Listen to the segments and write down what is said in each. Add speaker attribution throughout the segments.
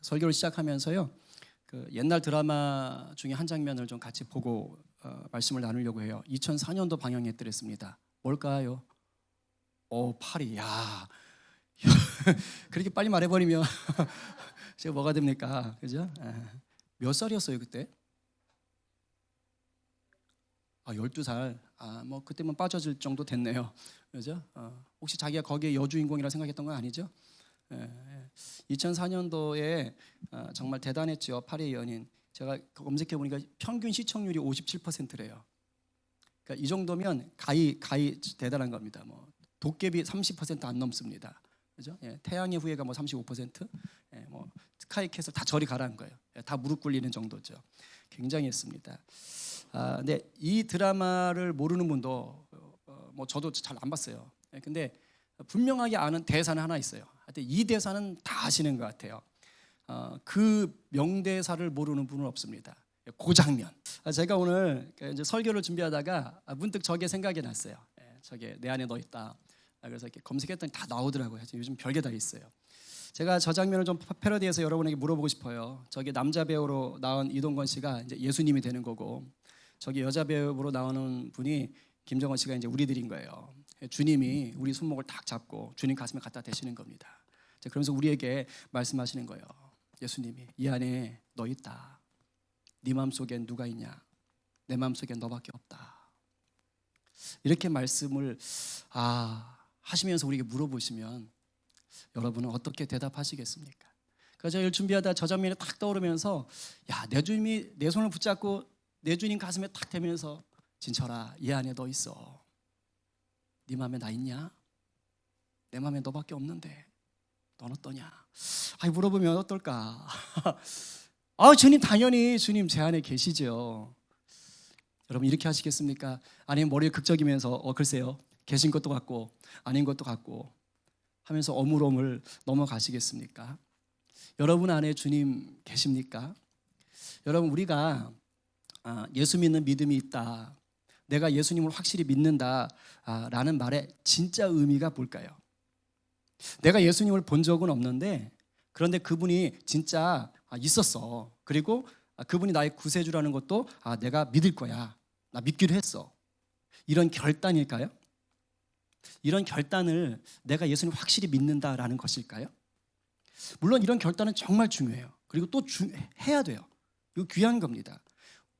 Speaker 1: 설교를 시작하면서요, 그 옛날 드라마 중에 한 장면을 좀 같이 보고 말씀을 나누려고 해요. 2004년도 방영했더랬습니다. 뭘까요? 파리. 야, 그렇게 빨리 말해버리면 제가 뭐가 됩니까? 그죠? 몇 살이었어요 그때? 12살. 뭐 그때만 빠져질 정도 됐네요. 그죠? 혹시 자기가 거기에 여주인공이라 생각했던 건 아니죠? 2004년도에 정말 대단했죠. 파리의 연인. 제가 검색해 보니까 평균 시청률이 57%래요. 그러니까 이 정도면 가히 대단한 겁니다. 뭐 도깨비 30%안 넘습니다. 그죠? 태양의 후예가 뭐 35%, 뭐 스카이캐슬 다 저리 가라는 거예요. 다 무릎 꿇리는 정도죠. 굉장히 했습니다. 근데 이 드라마를 모르는 분도 뭐 저도 잘 안 봤어요. 근데 분명하게 아는 대사는 하나 있어요. 하여튼 이 대사는 다 아시는 것 같아요. 그 명대사를 모르는 분은 없습니다. 그 장면. 제가 오늘 이제 설교를 준비하다가 문득 저게 생각이 났어요. 저게 내 안에 너 있다. 그래서 이렇게 검색했더니 다 나오더라고요. 요즘 별게 다 있어요. 제가 저 장면을 좀 패러디해서 여러분에게 물어보고 싶어요. 저기 남자 배우로 나온 이동건 씨가 이제 예수님이 되는 거고, 저기 여자 배우로 나오는 분이 김정은 씨가 이제 우리들인 거예요. 주님이 우리 손목을 딱 잡고 주님 가슴에 갖다 대시는 겁니다. 그러면서 우리에게 말씀하시는 거예요. 예수님이 이 안에 너 있다. 네 마음속엔 누가 있냐? 내 마음속엔 너밖에 없다. 이렇게 말씀을 하시면서 우리에게 물어보시면 여러분은 어떻게 대답하시겠습니까? 그래서 저를 준비하다 저 장면이 딱 떠오르면서 내 주님이 내 손을 붙잡고 내 주님 가슴에 딱 대면서 진철아 이 안에 너 있어. 네 마음에 나 있냐? 내 마음에 너밖에 없는데 넌 어떠냐? 물어보면 어떨까? 주님 당연히 주님 제 안에 계시죠. 여러분 이렇게 하시겠습니까? 아니면 머리를 극적이면서 글쎄요 계신 것도 같고 아닌 것도 같고 하면서 어물어물 넘어가시겠습니까? 여러분 안에 주님 계십니까? 여러분 우리가 예수 믿는 믿음이 있다, 내가 예수님을 확실히 믿는다 라는 말의 진짜 의미가 뭘까요? 내가 예수님을 본 적은 없는데 그런데 그분이 진짜 있었어. 그리고 그분이 나의 구세주라는 것도 내가 믿을 거야. 나 믿기로 했어. 이런 결단일까요? 이런 결단을 내가 예수님을 확실히 믿는다라는 것일까요? 물론 이런 결단은 정말 중요해요. 그리고 또 해야 돼요. 이거 귀한 겁니다.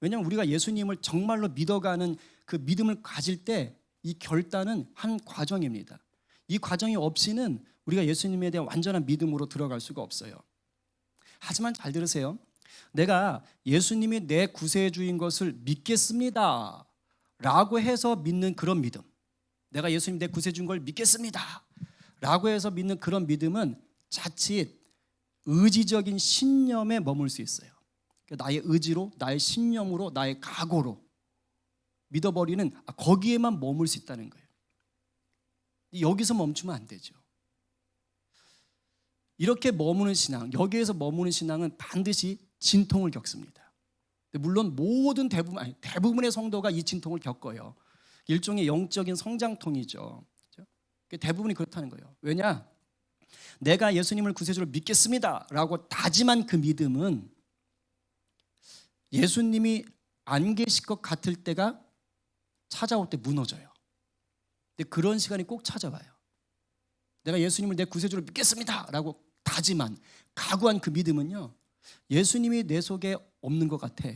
Speaker 1: 왜냐하면 우리가 예수님을 정말로 믿어가는 그 믿음을 가질 때 이 결단은 한 과정입니다. 이 과정이 없이는 우리가 예수님에 대한 완전한 믿음으로 들어갈 수가 없어요. 하지만 잘 들으세요. 내가 예수님이 내 구세주인 것을 믿겠습니다 라고 해서 믿는 그런 믿음, 내가 예수님 내 구세주인 걸 믿겠습니다 라고 해서 믿는 그런 믿음은 자칫 의지적인 신념에 머물 수 있어요. 나의 의지로, 나의 신념으로, 나의 각오로 믿어버리는 거기에만 머물 수 있다는 거예요. 여기서 멈추면 안 되죠. 이렇게 머무는 신앙, 여기에서 머무는 신앙은 반드시 진통을 겪습니다. 물론 대부분의 성도가 이 진통을 겪어요. 일종의 영적인 성장통이죠. 대부분이 그렇다는 거예요. 왜냐? 내가 예수님을 구세주로 믿겠습니다 라고 다짐한 그 믿음은 예수님이 안 계실 것 같을 때가 찾아올 때 무너져요. 근데 그런 시간이 꼭 찾아와요. 내가 예수님을 내 구세주로 믿겠습니다 라고 다짐한, 각오한 그 믿음은요, 예수님이 내 속에 없는 것 같아,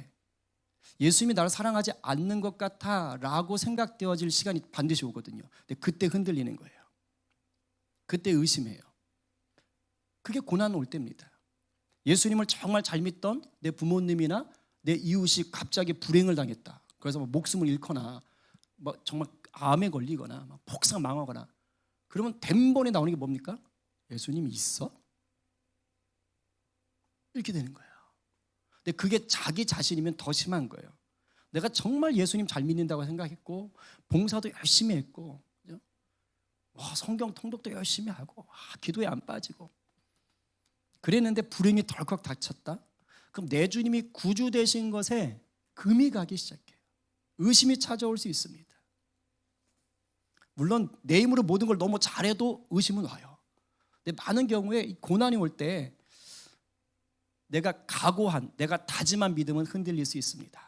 Speaker 1: 예수님이 나를 사랑하지 않는 것 같아 라고 생각되어질 시간이 반드시 오거든요. 근데 그때 흔들리는 거예요. 그때 의심해요. 그게 고난 올 때입니다. 예수님을 정말 잘 믿던 내 부모님이나 내 이웃이 갑자기 불행을 당했다. 그래서 목숨을 잃거나 정말 암에 걸리거나 폭삭 망하거나 그러면 덴번에 나오는 게 뭡니까? 예수님이 있어? 이렇게 되는 거예요. 근데 그게 자기 자신이면 더 심한 거예요. 내가 정말 예수님 잘 믿는다고 생각했고 봉사도 열심히 했고 성경 통독도 열심히 하고 기도에 안 빠지고 그랬는데 불행이 덜컥 닥쳤다? 그럼 내 주님이 구주 되신 것에 금이 가기 시작해요. 의심이 찾아올 수 있습니다. 물론 내 힘으로 모든 걸 너무 잘해도 의심은 와요. 근데 많은 경우에 고난이 올 때 내가 각오한, 내가 다짐한 믿음은 흔들릴 수 있습니다.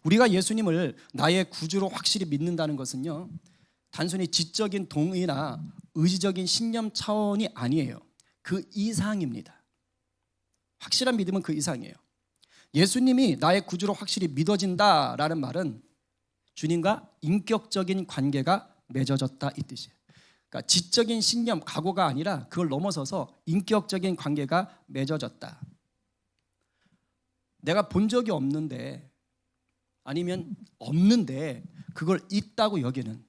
Speaker 1: 우리가 예수님을 나의 구주로 확실히 믿는다는 것은요, 단순히 지적인 동의나 의지적인 신념 차원이 아니에요. 그 이상입니다. 확실한 믿음은 그 이상이에요. 예수님이 나의 구주로 확실히 믿어진다라는 말은 주님과 인격적인 관계가 맺어졌다 이 뜻이에요. 그러니까 지적인 신념, 각오가 아니라 그걸 넘어서서 인격적인 관계가 맺어졌다. 내가 본 적이 없는데, 아니면 없는데 그걸 있다고 여기는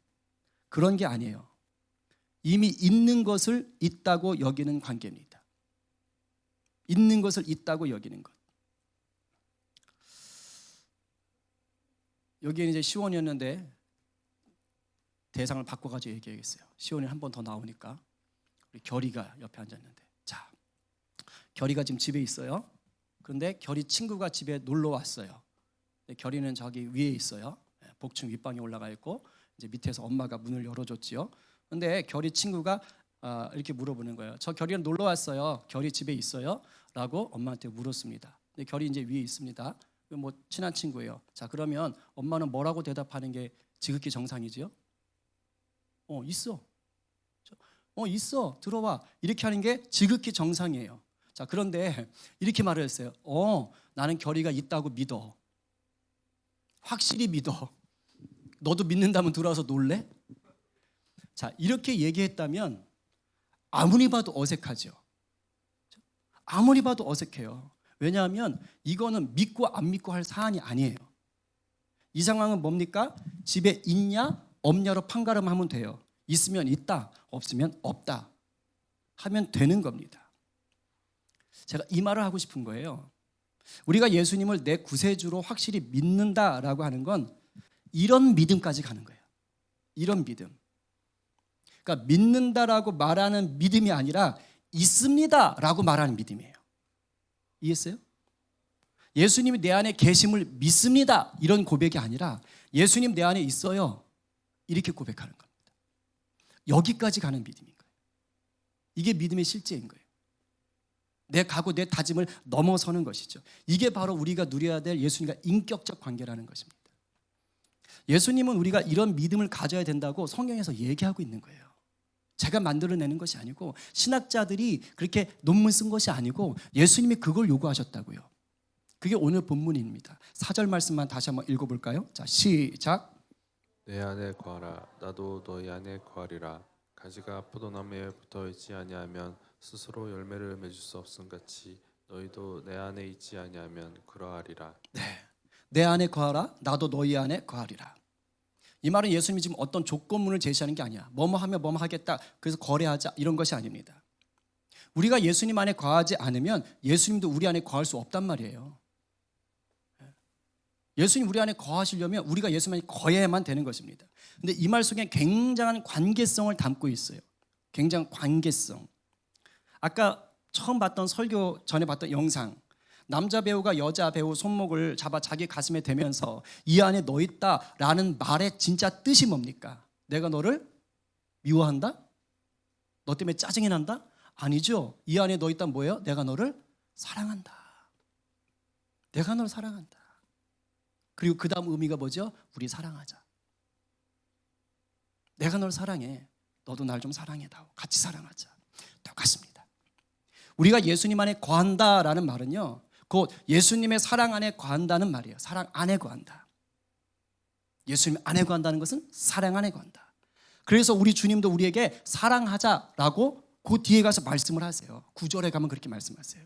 Speaker 1: 그런 게 아니에요. 이미 있는 것을 있다고 여기는 관계입니다. 있는 것을 있다고 여기는 것. 여기는 이제 시원이었는데 대상을 바꿔가지고 얘기하겠어요. 시원이 한 번 더 나오니까. 우리 결이가 옆에 앉았는데, 자, 결이가 지금 집에 있어요. 그런데 결이 친구가 집에 놀러 왔어요. 결이는 저기 위에 있어요. 복층 윗방에 올라가 있고 이제 밑에서 엄마가 문을 열어줬지요. 그런데 결이 친구가 이렇게 물어보는 거예요. 저 결이는 놀러 왔어요. 결이 집에 있어요? 라고 엄마한테 물었습니다. 근데 결이 이제 위에 있습니다. 뭐 친한 친구예요. 자, 그러면 엄마는 뭐라고 대답하는 게 지극히 정상이지요? 있어. 있어. 들어와. 이렇게 하는 게 지극히 정상이에요. 자, 그런데 이렇게 말을 했어요. 나는 결이가 있다고 믿어. 확실히 믿어. 너도 믿는다면 들어와서 놀래? 자, 이렇게 얘기했다면 아무리 봐도 어색하죠. 아무리 봐도 어색해요. 왜냐하면 이거는 믿고 안 믿고 할 사안이 아니에요. 이 상황은 뭡니까? 집에 있냐 없냐로 판가름하면 돼요. 있으면 있다, 없으면 없다 하면 되는 겁니다. 제가 이 말을 하고 싶은 거예요. 우리가 예수님을 내 구세주로 확실히 믿는다라고 하는 건 이런 믿음까지 가는 거예요. 이런 믿음. 그러니까 믿는다라고 말하는 믿음이 아니라 있습니다라고 말하는 믿음이에요. 이해했어요? 예수님이 내 안에 계심을 믿습니다 이런 고백이 아니라 예수님 내 안에 있어요 이렇게 고백하는 겁니다. 여기까지 가는 믿음인 거예요. 이게 믿음의 실제인 거예요. 내 각오, 내 다짐을 넘어서는 것이죠. 이게 바로 우리가 누려야 될 예수님과 인격적 관계라는 것입니다. 예수님은 우리가 이런 믿음을 가져야 된다고 성경에서 얘기하고 있는 거예요. 제가 만들어내는 것이 아니고 신학자들이 그렇게 논문 쓴 것이 아니고 예수님이 그걸 요구하셨다고요. 그게 오늘 본문입니다. 4절 말씀만 다시 한번 읽어볼까요? 자, 시작.
Speaker 2: 내 안에 거하라 나도 너희 안에 거하리라. 가지가 포도나무에 붙어있지 아니하면 스스로 열매를 맺을 수 없음같이 너희도 내 안에 있지 아니하면 그러하리라.
Speaker 1: 네, 내 안에 거하라 나도 너희 안에 거하리라. 이 말은 예수님이 지금 어떤 조건문을 제시하는 게 아니야. 뭐뭐 하면 뭐뭐 하겠다 그래서 거래하자 이런 것이 아닙니다. 우리가 예수님 안에 거하지 않으면 예수님도 우리 안에 거할 수 없단 말이에요. 예수님 우리 안에 거하시려면 우리가 예수님 안에 거해야만 되는 것입니다. 근데 이 말 속에 굉장한 관계성을 담고 있어요. 굉장한 관계성. 아까 처음 봤던 설교 전에 봤던 영상, 남자 배우가 여자 배우 손목을 잡아 자기 가슴에 대면서 이 안에 너 있다라는 말의 진짜 뜻이 뭡니까? 내가 너를 미워한다? 너 때문에 짜증이 난다? 아니죠. 이 안에 너 있다 뭐예요? 내가 너를 사랑한다. 내가 너를 사랑한다. 그리고 그 다음 의미가 뭐죠? 우리 사랑하자. 내가 널 사랑해. 너도 날 좀 사랑해다오. 같이 사랑하자. 똑같습니다. 우리가 예수님 안에 거한다라는 말은요, 곧 예수님의 사랑 안에 거한다는 말이에요. 사랑 안에 거한다. 예수님 안에 거한다는 것은 사랑 안에 거한다. 그래서 우리 주님도 우리에게 사랑하자라고 그 뒤에 가서 말씀을 하세요. 9절에 가면 그렇게 말씀하세요.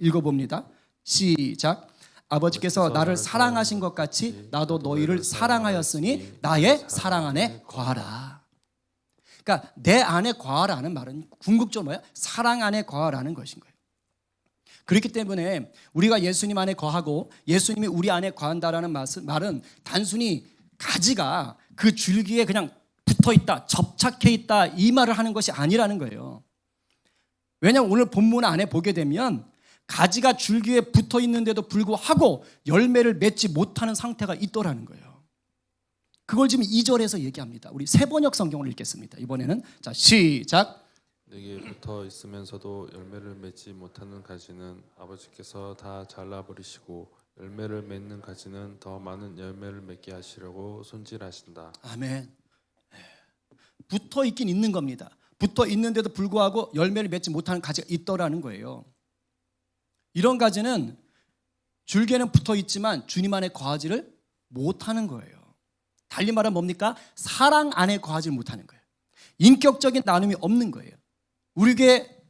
Speaker 1: 읽어봅니다. 시작. 아버지께서 나를 사랑하신 것 같이 나도 너희를 사랑하였으니 나의 사랑 안에 거하라. 그러니까 내 안에 거하라는 말은 궁극적으로 뭐야? 사랑 안에 거하라는 것인 거예요. 그렇기 때문에 우리가 예수님 안에 거하고 예수님이 우리 안에 거한다라는 말은 단순히 가지가 그 줄기에 그냥 붙어있다, 접착해 있다 이 말을 하는 것이 아니라는 거예요. 왜냐하면 오늘 본문 안에 보게 되면 가지가 줄기에 붙어 있는데도 불구하고 열매를 맺지 못하는 상태가 있더라는 거예요. 그걸 지금 2절에서 얘기합니다. 우리 세번역 성경을 읽겠습니다. 이번에는 자 시작.
Speaker 2: 내게 붙어 있으면서도 열매를 맺지 못하는 가지는 아버지께서 다 잘라버리시고 열매를 맺는 가지는 더 많은 열매를 맺게 하시려고 손질하신다.
Speaker 1: 아멘. 붙어 있긴 있는 겁니다. 붙어 있는데도 불구하고 열매를 맺지 못하는 가지가 있더라는 거예요. 이런 가지는 줄기에는 붙어 있지만 주님 안에 거하지를 못하는 거예요. 달리 말하면 뭡니까? 사랑 안에 거하지 못하는 거예요. 인격적인 나눔이 없는 거예요. 우리에게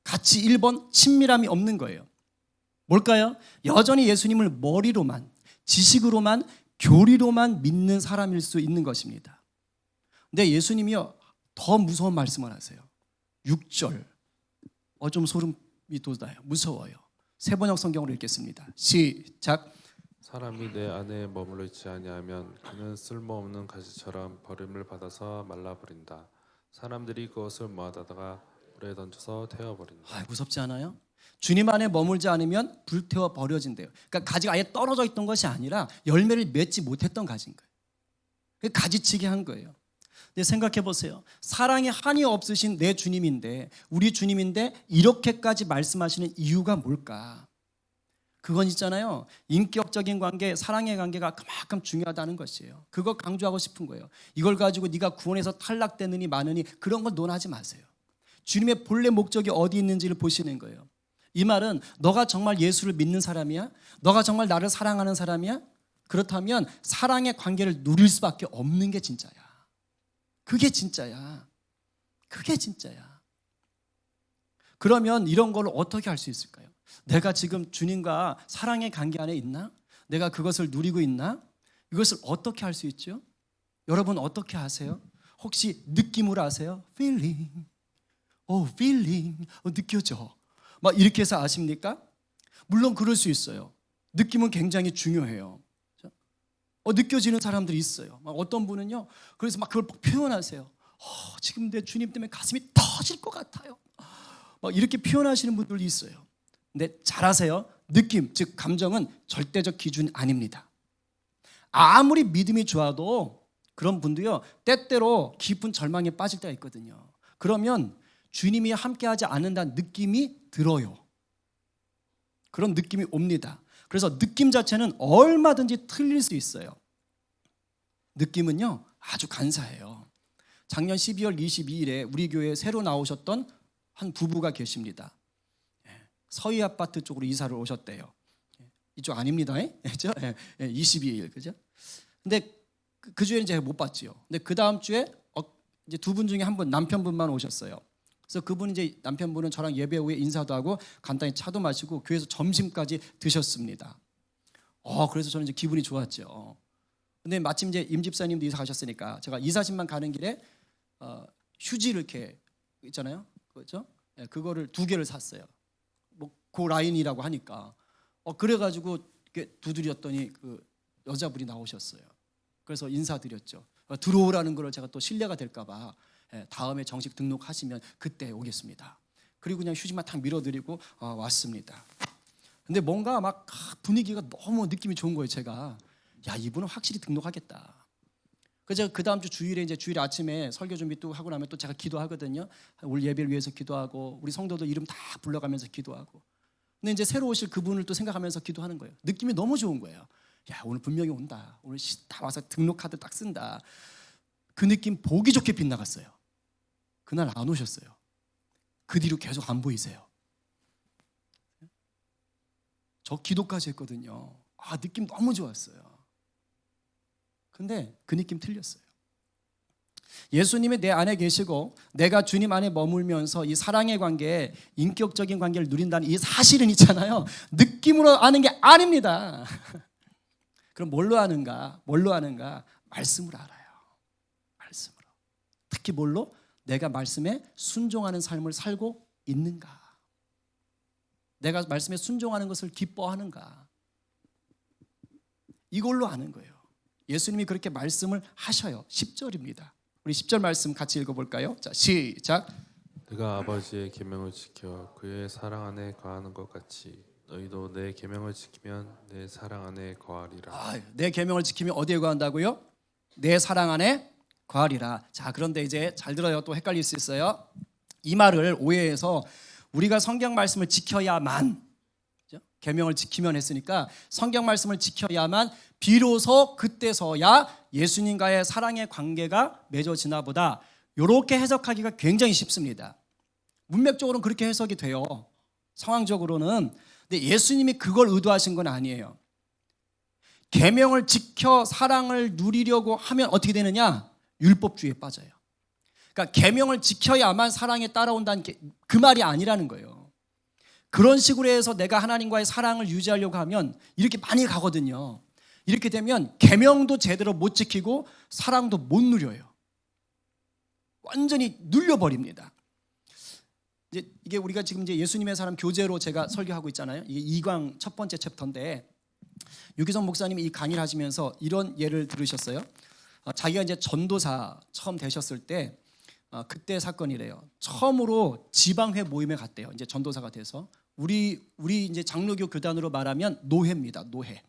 Speaker 1: 같이 1번 친밀함이 없는 거예요. 뭘까요? 여전히 예수님을 머리로만, 지식으로만, 교리로만 믿는 사람일 수 있는 것입니다. 근데 예수님이요, 더 무서운 말씀을 하세요. 6절. 좀 소름이 돋아요. 무서워요. 세번역 성경으로 읽겠습니다. 시작.
Speaker 2: 사람이 내 안에 머물러 있지 아니하면 그는 쓸모없는 가지처럼 버림을 받아서 말라버린다. 사람들이 그것을 모아다가 불에 던져서 태워버린다.
Speaker 1: 무섭지 않아요? 주님 안에 머물지 않으면 불태워 버려진대요. 그러니까 가지가 아예 떨어져 있던 것이 아니라 열매를 맺지 못했던 가지인 거예요. 가지치기 한 거예요. 근데 생각해 보세요. 사랑에 한이 없으신 내 주님인데, 우리 주님인데 이렇게까지 말씀하시는 이유가 뭘까? 그건 있잖아요. 인격적인 관계, 사랑의 관계가 그만큼 중요하다는 것이에요. 그거 강조하고 싶은 거예요. 이걸 가지고 네가 구원에서 탈락되느니 마느니 그런 건 논하지 마세요. 주님의 본래 목적이 어디 있는지를 보시는 거예요. 이 말은 너가 정말 예수를 믿는 사람이야? 너가 정말 나를 사랑하는 사람이야? 그렇다면 사랑의 관계를 누릴 수밖에 없는 게 진짜야. 그게 진짜야. 그게 진짜야. 그러면 이런 걸 어떻게 할 수 있을까요? 내가 지금 주님과 사랑의 관계 안에 있나? 내가 그것을 누리고 있나? 이것을 어떻게 할 수 있죠? 여러분 어떻게 아세요? 혹시 느낌으로 아세요? feeling, feeling, 느껴져. 막 이렇게 해서 아십니까? 물론 그럴 수 있어요. 느낌은 굉장히 중요해요. 느껴지는 사람들이 있어요. 어떤 분은요, 그래서 막 그걸 표현하세요. 지금 내 주님 때문에 가슴이 터질 것 같아요. 막 이렇게 표현하시는 분들도 있어요. 근데 잘 아세요. 느낌, 즉 감정은 절대적 기준이 아닙니다. 아무리 믿음이 좋아도 그런 분도요, 때때로 깊은 절망에 빠질 때가 있거든요. 그러면 주님이 함께하지 않는다는 느낌이 들어요. 그런 느낌이 옵니다. 그래서 느낌 자체는 얼마든지 틀릴 수 있어요. 느낌은요, 아주 간사해요. 작년 12월 22일에 우리 교회에 새로 나오셨던 한 부부가 계십니다. 서희 아파트 쪽으로 이사를 오셨대요. 이쪽 아닙니다. 그죠? 22일. 그죠? 근데 그 주에는 제가 못 봤지요. 근데 그 다음 주에 이제 두 분 중에 한 분, 남편분만 오셨어요. 그래서 그분 이제 남편분은 저랑 예배 후에 인사도 하고 간단히 차도 마시고 교회에서 점심까지 드셨습니다. 그래서 저는 이제 기분이 좋았죠. 근데 마침 이제 임 집사님도 이사 가셨으니까 제가 이사짐만 가는 길에 휴지를 이렇게 있잖아요. 그렇죠? 그거를 2개를 샀어요. 고 라인이라고 하니까 그래가지고 두드렸더니 그 여자분이 나오셨어요. 그래서 인사드렸죠. 들어오라는 걸 제가 또 신뢰가 될까봐 다음에 정식 등록하시면 그때 오겠습니다. 그리고 그냥 휴지만 탁 밀어드리고 왔습니다. 근데 뭔가 막 분위기가 너무 느낌이 좋은 거예요. 제가 이분은 확실히 등록하겠다. 그래서 제가 그 다음 주 주일에 이제 주일 아침에 설교 준비 또 하고 나면 또 제가 기도하거든요. 올 예배를 위해서 기도하고 우리 성도들 이름 다 불러가면서 기도하고. 근데 이제 새로 오실 그분을 또 생각하면서 기도하는 거예요. 느낌이 너무 좋은 거예요. 오늘 분명히 온다. 오늘 다 와서 등록카드 딱 쓴다. 그 느낌 보기 좋게 빗나갔어요. 그날 안 오셨어요. 그 뒤로 계속 안 보이세요. 저 기도까지 했거든요. 느낌 너무 좋았어요. 근데 그 느낌 틀렸어요. 예수님이 내 안에 계시고 내가 주님 안에 머물면서 이 사랑의 관계, 인격적인 관계를 누린다는 이 사실은 있잖아요. 느낌으로 아는 게 아닙니다. 그럼 뭘로 아는가? 말씀으로 알아요. 말씀으로. 특히 뭘로? 내가 말씀에 순종하는 삶을 살고 있는가? 내가 말씀에 순종하는 것을 기뻐하는가? 이걸로 아는 거예요. 예수님이 그렇게 말씀을 하셔요. 10절입니다. 우리 10절 말씀 같이 읽어볼까요? 자, 시작.
Speaker 2: 내가 아버지의 계명을 지켜 그의 사랑 안에 거하는 것 같이 너희도 내 계명을 지키면 내 사랑 안에 거하리라.
Speaker 1: 내 계명을 지키면 어디에 거한다고요? 내 사랑 안에 거하리라. 자, 그런데 이제 잘 들어요. 또 헷갈릴 수 있어요. 이 말을 오해해서 우리가 성경 말씀을 지켜야만, 그죠? 계명을 지키면 했으니까 성경 말씀을 지켜야만 비로소 그때서야 예수님과의 사랑의 관계가 맺어지나 보다, 이렇게 해석하기가 굉장히 쉽습니다. 문맥적으로는 그렇게 해석이 돼요. 상황적으로는. 근데 예수님이 그걸 의도하신 건 아니에요. 계명을 지켜 사랑을 누리려고 하면 어떻게 되느냐? 율법주의에 빠져요. 그러니까 계명을 지켜야만 사랑에 따라온다는 그 말이 아니라는 거예요. 그런 식으로 해서 내가 하나님과의 사랑을 유지하려고 하면 이렇게 많이 가거든요. 이렇게 되면 계명도 제대로 못 지키고 사랑도 못 누려요. 완전히 눌려버립니다. 이게 우리가 지금 이제 예수님의 사람 교재로 제가 설교하고 있잖아요. 이게 2강 첫 번째 챕터인데, 유기성 목사님이 이 강의를 하시면서 이런 예를 들으셨어요. 자기가 이제 전도사 처음 되셨을 때 그때 사건이래요. 처음으로 지방회 모임에 갔대요. 이제 전도사가 돼서 우리 이제 장로교 교단으로 말하면 노회입니다. 노회.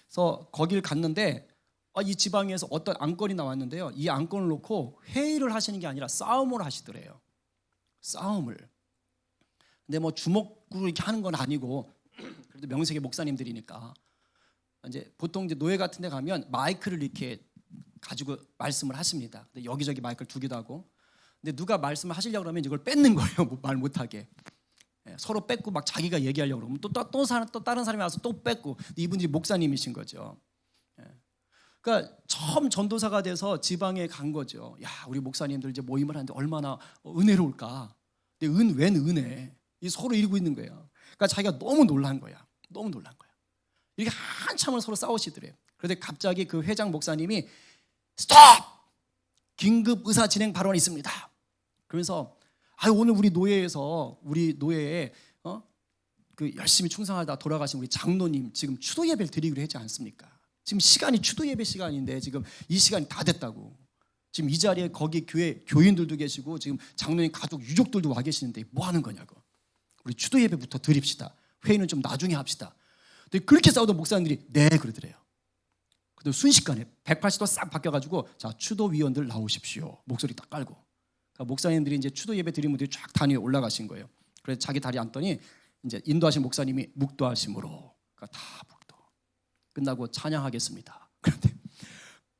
Speaker 1: 그래서 거길 갔는데 이 지방에서 어떤 안건이 나왔는데요. 이 안건을 놓고 회의를 하시는 게 아니라 싸움을 하시더래요. 싸움을. 근데 뭐 주먹으로 이렇게 하는 건 아니고, 그래도 명색의 목사님들이니까 이제 보통 이제 노예 같은 데 가면 마이크를 이렇게 가지고 말씀을 하십니다. 근데 여기저기 마이크를 두기도 하고. 근데 누가 말씀을 하시려고 그러면 이걸 뺏는 거예요. 말 못하게. 서로 뺏고 막 자기가 얘기하려고 그러면 또 다른 사람이 와서 또 뺏고. 이분들이 목사님이신 거죠. 그러니까 처음 전도사가 돼서 지방에 간 거죠. 야, 우리 목사님들 이제 모임을 하는데 얼마나 은혜로울까. 근데 웬 은혜? 이 서로 이러고 있는 거예요. 그러니까 자기가 너무 놀란 거야. 이렇게 한참을 서로 싸우시더래요. 그런데 갑자기 그 회장 목사님이 스톱! 긴급 의사 진행 발언이 있습니다. 그러면서 오늘 우리 노예에 그 열심히 충성하다 돌아가신 우리 장로님 지금 추도 예배를 드리기로 했지 않습니까? 지금 시간이 추도 예배 시간인데 지금 이 시간이 다 됐다고. 지금 이 자리에 거기 교회 교인들도 계시고 지금 장로님 가족 유족들도 와 계시는데 뭐 하는 거냐고. 우리 추도 예배부터 드립시다. 회의는 좀 나중에 합시다. 근데 그렇게 싸우던 목사님들이 네 그러더래요. 근데 순식간에 180도 싹 바뀌어가지고 자 추도위원들 나오십시오. 목소리 딱 깔고. 그러니까 목사님들이 이제 추도 예배 드린 분들이 쫙 단위에 올라가신 거예요. 그래서 자기 다리 앉더니 이제 인도하신 목사님이 묵도하심으로. 그러니까 다 묵도. 끝나고 찬양하겠습니다. 그런데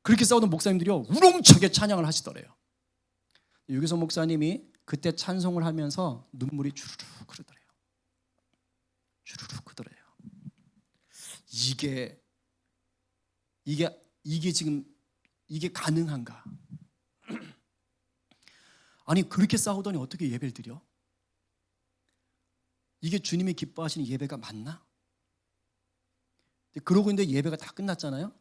Speaker 1: 그렇게 싸우던 목사님들이요 우렁차게 찬양을 하시더래요. 유기성 목사님이 그때 찬송을 하면서 눈물이 주르륵 흐르더래요. 주르륵 흐르더래요. 이게 지금 이게 가능한가? 아니 그렇게 싸우더니 어떻게 예배를 드려? 이게 주님이 기뻐하시는 예배가 맞나? 그러고 있는데 예배가 다 끝났잖아요.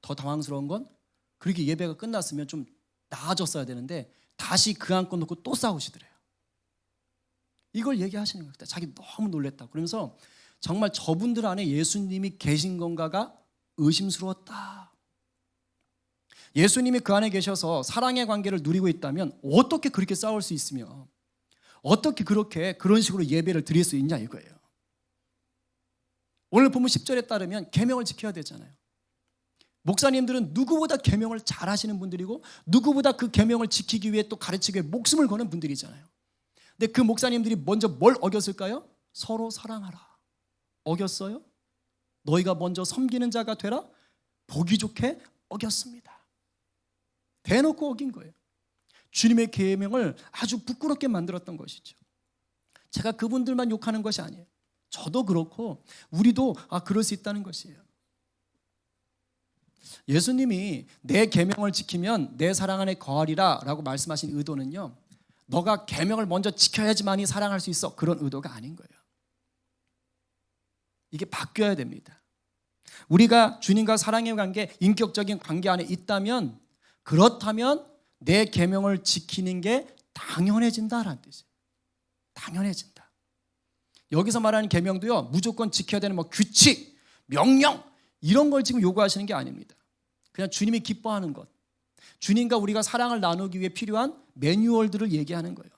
Speaker 1: 더 당황스러운 건 그렇게 예배가 끝났으면 좀 나아졌어야 되는데 다시 그 안건 놓고 또 싸우시더래요. 이걸 얘기하시는 거예요. 자기 너무 놀랬다. 그러면서 정말 저분들 안에 예수님이 계신 건가가 의심스러웠다. 예수님이 그 안에 계셔서 사랑의 관계를 누리고 있다면 어떻게 그렇게 싸울 수 있으며 어떻게 그런 식으로 예배를 드릴 수 있냐 이거예요. 오늘 보면 10절에 따르면 계명을 지켜야 되잖아요. 목사님들은 누구보다 계명을 잘 하시는 분들이고 누구보다 그 계명을 지키기 위해 또 가르치기 위해 목숨을 거는 분들이잖아요. 근데 그 목사님들이 먼저 뭘 어겼을까요? 서로 사랑하라. 어겼어요? 너희가 먼저 섬기는 자가 되라. 보기 좋게 어겼습니다. 대놓고 어긴 거예요. 주님의 계명을 아주 부끄럽게 만들었던 것이죠. 제가 그분들만 욕하는 것이 아니에요. 저도 그렇고 우리도 그럴 수 있다는 것이에요. 예수님이 내 계명을 지키면 내 사랑 안에 거하리라 라고 말씀하신 의도는요, 너가 계명을 먼저 지켜야지만이 사랑할 수 있어, 그런 의도가 아닌 거예요. 이게 바뀌어야 됩니다. 우리가 주님과 사랑의 관계, 인격적인 관계 안에 있다면, 그렇다면 내 계명을 지키는 게 당연해진다라는 뜻이에요. 당연해진다. 여기서 말하는 계명도요, 무조건 지켜야 되는 규칙, 명령 이런 걸 지금 요구하시는 게 아닙니다. 그냥 주님이 기뻐하는 것, 주님과 우리가 사랑을 나누기 위해 필요한 매뉴얼들을 얘기하는 거예요.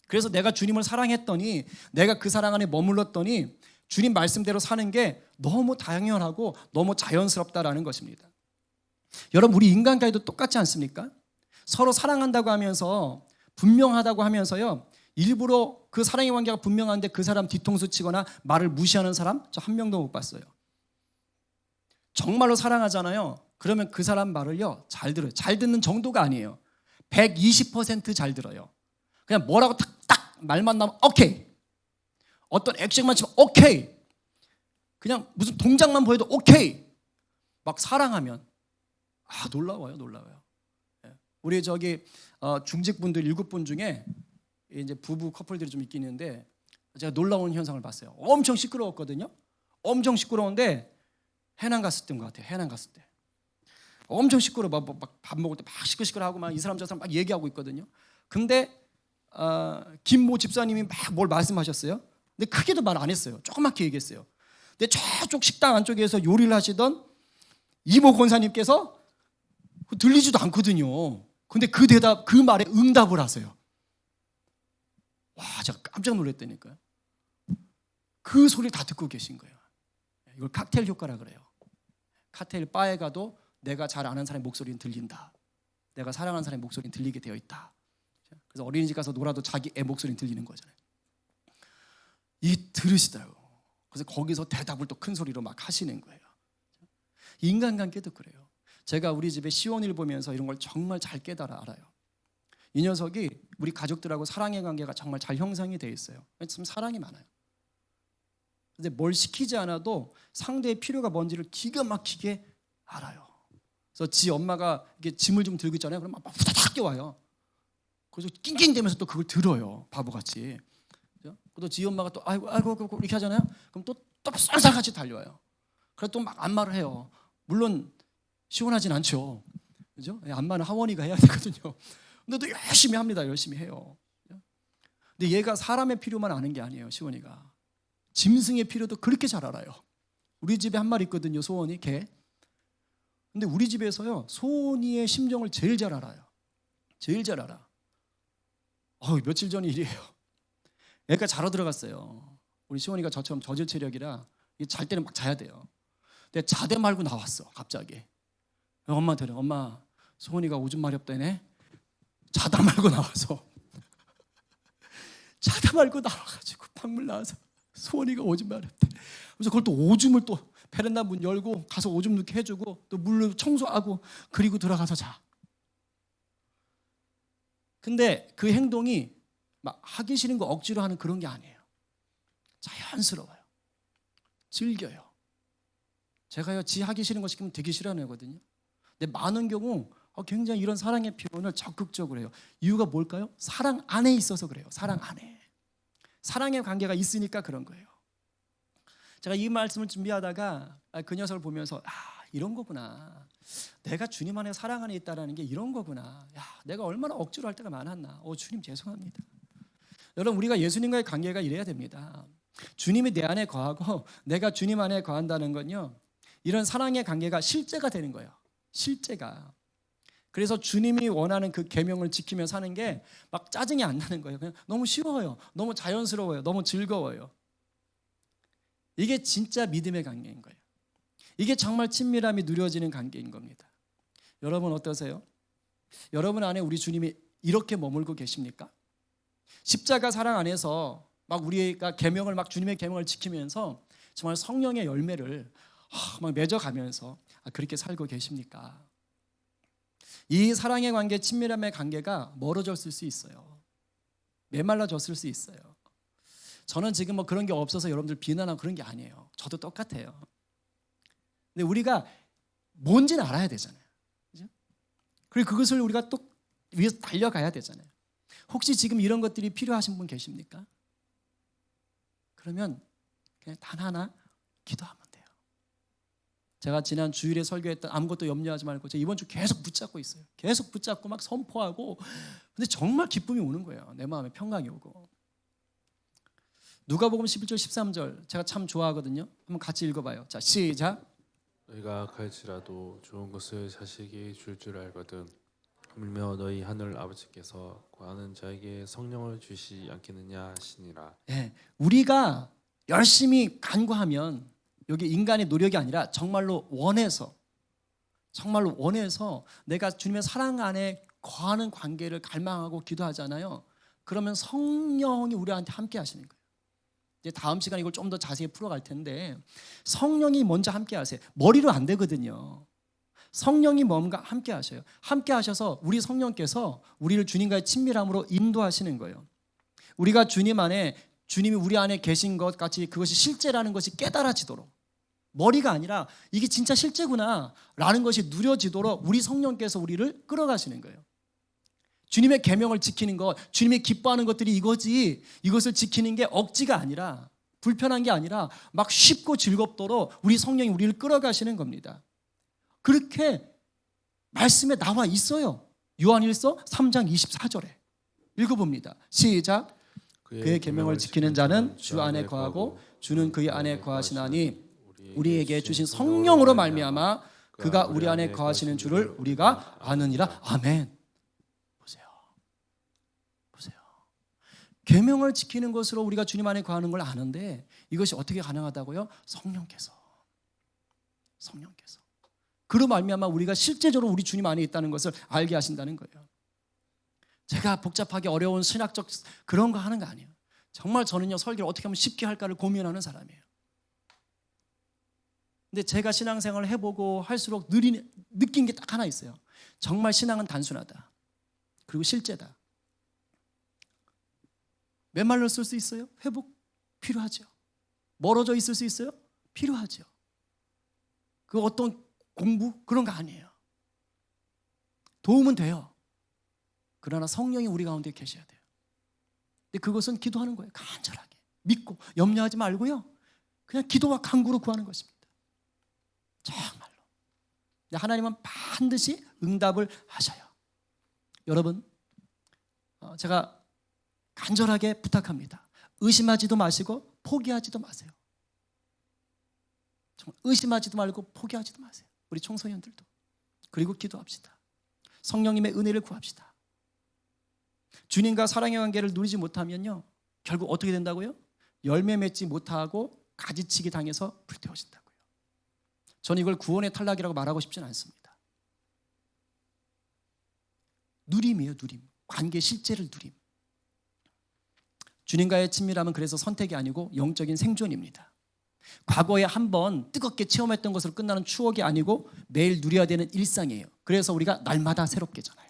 Speaker 1: 그래서 내가 주님을 사랑했더니, 내가 그 사랑 안에 머물렀더니 주님 말씀대로 사는 게 너무 당연하고 너무 자연스럽다라는 것입니다. 여러분, 우리 인간관계도 똑같지 않습니까? 서로 사랑한다고 하면서 분명하다고 하면서요, 일부러 그 사랑의 관계가 분명한데 그 사람 뒤통수 치거나 말을 무시하는 사람 저 한 명도 못 봤어요. 정말로 사랑하잖아요. 그러면 그 사람 말을요 잘 들어요. 잘 듣는 정도가 아니에요. 120%잘 들어요. 그냥 뭐라고 딱 말만 나면 오케이. 어떤 액션만 치면 오케이. 그냥 무슨 동작만 보여도 오케이. 막 사랑하면 놀라워요. 우리 저기 중직분들 7분 중에 이제 부부 커플들이 좀 있긴 있는데 제가 놀라운 현상을 봤어요. 엄청 시끄러웠거든요. 엄청 시끄러운데 해남 갔을 때인 것 같아요. 해남 갔을 때 엄청 시끄러워. 막 밥 먹을 때 막 시끌시끌하고 막 이 사람 저 사람 막 얘기하고 있거든요. 근데 김모 집사님이 막 뭘 말씀하셨어요. 근데 크게도 말 안 했어요. 조그맣게 얘기했어요. 근데 저쪽 식당 안쪽에서 요리를 하시던 이모 권사님께서 들리지도 않거든요. 근데 그 말에 응답을 하세요. 와, 제가 깜짝 놀랐다니까요. 그 소리를 다 듣고 계신 거예요. 이걸 칵테일 효과라 그래요. 칵테일 바에 가도 내가 잘 아는 사람의 목소리는 들린다. 내가 사랑하는 사람의 목소리는 들리게 되어 있다. 그래서 어린이집 가서 놀아도 자기 애 목소리는 들리는 거잖아요. 이 들으시더라고요. 그래서 거기서 대답을 또 큰 소리로 막 하시는 거예요. 인간관계도 그래요. 제가 우리 집에 시온이를 보면서 이런 걸 정말 잘 깨달아 알아요. 이 녀석이 우리 가족들하고 사랑의 관계가 정말 잘 형성이 되어 있어요. 참 사랑이 많아요. 근데 뭘 시키지 않아도 상대의 필요가 뭔지를 기가 막히게 알아요. 그래서 지 엄마가 이렇게 짐을 좀 들고 있잖아요. 그럼 막 후다닥 깨와요. 그래서 낑낑대면서 또 그걸 들어요. 바보같이. 또 지 엄마가 또 아이고 이렇게 하잖아요. 그럼 또 쌀쌀같이 달려와요. 그래서 또 막 안마를 해요. 물론 시원하진 않죠. 그죠? 안마는 하원이가 해야 되거든요. 근데 또 열심히 합니다. 열심히 해요. 근데 얘가 사람의 필요만 아는 게 아니에요. 시원이가 짐승의 필요도 그렇게 잘 알아요. 우리 집에 한 마리 있거든요. 소원이 개. 근데 우리 집에서요 소원이의 심정을 제일 잘 알아요. 제일 잘 알아. 며칠 전 일이에요. 애가 자러 들어갔어요. 우리 시원이가 저처럼 저질 체력이라 잘 때는 막 자야 돼요. 근데 자대 말고 나왔어. 갑자기 엄마한테 그래. 엄마 소원이가 오줌 마렵 다네. 자다 말고 나와서 자다 말고 나와가지고 방문 나와서 소원이가 오줌 마렵대. 그래서 그걸 또 오줌을 또 베란다 문 열고 가서 오줌 넣게 해주고 또 물로 청소하고 그리고 들어가서 자. 근데 그 행동이 막 하기 싫은 거 억지로 하는 그런 게 아니에요. 자연스러워요. 즐겨요. 제가요 지 하기 싫은 거 시키면 되게 싫어하는 애거든요. 근데 많은 경우 굉장히 이런 사랑의 표현을 적극적으로 해요. 이유가 뭘까요? 사랑 안에 있어서 그래요. 사랑 안에. 사랑의 관계가 있으니까 그런 거예요. 제가 이 말씀을 준비하다가 그 녀석을 보면서 이런 거구나. 내가 주님 안에 사랑 안에 있다는 게 이런 거구나. 내가 얼마나 억지로 할 때가 많았나. 주님 죄송합니다. 여러분 우리가 예수님과의 관계가 이래야 됩니다. 주님이 내 안에 거하고 내가 주님 안에 거한다는 건요. 이런 사랑의 관계가 실제가 되는 거예요. 실제가. 그래서 주님이 원하는 그 계명을 지키며 사는 게 막 짜증이 안 나는 거예요. 그냥 너무 쉬워요. 너무 자연스러워요. 너무 즐거워요. 이게 진짜 믿음의 관계인 거예요. 이게 정말 친밀함이 누려지는 관계인 겁니다. 여러분 어떠세요? 여러분 안에 우리 주님이 이렇게 머물고 계십니까? 십자가 사랑 안에서 막 우리가 계명을 막 주님의 계명을 지키면서 정말 성령의 열매를 막 맺어가면서 그렇게 살고 계십니까? 이 사랑의 관계, 친밀함의 관계가 멀어졌을 수 있어요. 메말라졌을 수 있어요. 저는 지금 뭐 그런 게 없어서 여러분들 비난하고 그런 게 아니에요. 저도 똑같아요. 근데 우리가 뭔지는 알아야 되잖아요. 그죠? 그리고 그것을 우리가 또 위해서 달려가야 되잖아요. 혹시 지금 이런 것들이 필요하신 분 계십니까? 그러면 그냥 단 하나 기도하면 돼요. 제가 지난 주일에 설교했던 아무것도 염려하지 말고 제가 이번 주 계속 붙잡고 있어요. 계속 붙잡고 막 선포하고 근데 정말 기쁨이 오는 거예요. 내 마음에 평강이 오고. 누가복음 11절 13절 제가 참 좋아하거든요. 한번 같이 읽어봐요. 자 시작.
Speaker 2: 너희가 갈지라도 좋은 것을 자식에게 줄 알거든 하물며 너희 하늘 아버지께서 구하는 자에게 성령을 주시지 않겠느냐 하시니라.
Speaker 1: 우리가 열심히 간구하면 여기 인간의 노력이 아니라 정말로 원해서 내가 주님의 사랑 안에 거하는 관계를 갈망하고 기도하잖아요. 그러면 성령이 우리한테 함께 하시는 거예요. 이제 다음 시간에 이걸 좀 더 자세히 풀어갈 텐데 성령이 먼저 함께 하세요. 머리로 안 되거든요. 성령이 뭔가 함께 하셔요. 함께 하셔서 우리 성령께서 우리를 주님과의 친밀함으로 인도하시는 거예요. 우리가 주님 안에, 주님이 우리 안에 계신 것 같이 그것이 실제라는 것이 깨달아지도록, 머리가 아니라 이게 진짜 실제구나 라는 것이 누려지도록 우리 성령께서 우리를 끌어가시는 거예요. 주님의 계명을 지키는 것, 주님이 기뻐하는 것들이 이거지, 이것을 지키는 게 억지가 아니라, 불편한 게 아니라 막 쉽고 즐겁도록 우리 성령이 우리를 끌어가시는 겁니다. 그렇게 말씀에 나와 있어요. 요한일서 3장 24절에 읽어봅니다. 시작. 그의 계명을 지키는 자는 주 안에 거하고 주는 그의 안에 거하시나니 우리에게 주신 성령으로 말미암아 그가 우리 안에 거하시는 줄을 우리가 아느니라. 아멘. 보세요. 계명을 지키는 것으로 우리가 주님 안에 거하는 걸 아는데 이것이 어떻게 가능하다고요? 성령께서. 그로 말미암아 우리가 실제적으로 우리 주님 안에 있다는 것을 알게 하신다는 거예요. 제가 복잡하게 어려운 신학적 그런 거 하는 거 아니에요. 정말 저는요, 설교를 어떻게 하면 쉽게 할까를 고민하는 사람이에요. 근데 제가 신앙생활을 해보고 할수록 느낀 게 딱 하나 있어요. 정말 신앙은 단순하다. 그리고 실제다. 맨말로 쓸 수 있어요? 회복 필요하죠. 멀어져 있을 수 있어요? 필요하죠. 그 어떤 공부 그런 거 아니에요. 도움은 돼요. 그러나 성령이 우리 가운데 계셔야 돼요. 근데 그것은 기도하는 거예요. 간절하게 믿고 염려하지 말고요, 그냥 기도와 간구로 구하는 것입니다. 정말로. 근데 하나님은 반드시 응답을 하셔요. 여러분, 제가 간절하게 부탁합니다. 의심하지도 마시고 포기하지도 마세요. 정말 의심하지도 말고 포기하지도 마세요. 우리 청소년들도. 그리고 기도합시다. 성령님의 은혜를 구합시다. 주님과 사랑의 관계를 누리지 못하면요, 결국 어떻게 된다고요? 열매 맺지 못하고 가지치기 당해서 불태워진다고요. 저는 이걸 구원의 탈락이라고 말하고 싶지는 않습니다. 누림이에요, 누림. 관계 실제를 누림. 주님과의 친밀함은 그래서 선택이 아니고 영적인 생존입니다. 과거에 한번 뜨겁게 체험했던 것으로 끝나는 추억이 아니고 매일 누려야 되는 일상이에요. 그래서 우리가 날마다 새롭게잖아요.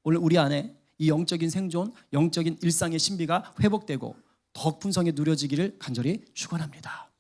Speaker 1: 오늘 우리 안에 이 영적인 생존, 영적인 일상의 신비가 회복되고 더 풍성히 누려지기를 간절히 축원합니다.